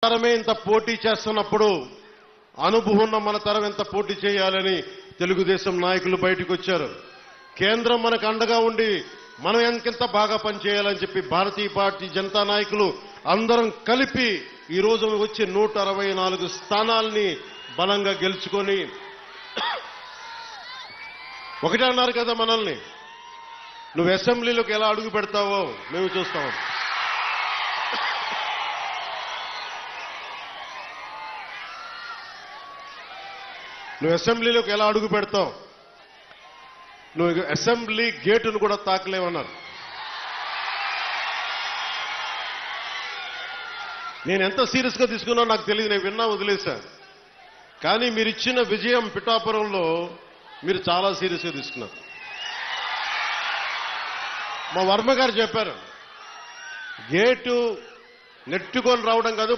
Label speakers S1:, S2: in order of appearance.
S1: తరమే ఇంత పోటీ చేస్తున్నప్పుడు అనుభవం ఉన్న మన తరం ఎంత పోటీ చేయాలని తెలుగుదేశం నాయకులు బయటకు వచ్చారు. కేంద్రం మనకు అండగా ఉండి మనం ఎంకెంత బాగా పనిచేయాలని చెప్పి భారతీయ జనతా నాయకులు అందరం కలిపి ఈ రోజు వచ్చి 164 స్థానాల్ని బలంగా గెలుచుకొని ఒకటే అన్నారు కదా మనల్ని, నువ్వు అసెంబ్లీలోకి ఎలా అడుగు పెడతావో మేము చూస్తాం. నువ్వు అసెంబ్లీలోకి ఎలా అడుగు పెడతావు, నువ్వు అసెంబ్లీ గేటును కూడా తాకలేవన్నారు. నేను ఎంత సీరియస్ గా తీసుకున్నా నాకు తెలియదు, నేను విన్నా వదిలేశా. కానీ మీరు ఇచ్చిన విజయం పిఠాపురంలో మీరు చాలా సీరియస్ గా తీసుకున్నారు. మా వర్మ గారు చెప్పారు, గేటు నెట్టుకొని రావడం కాదు,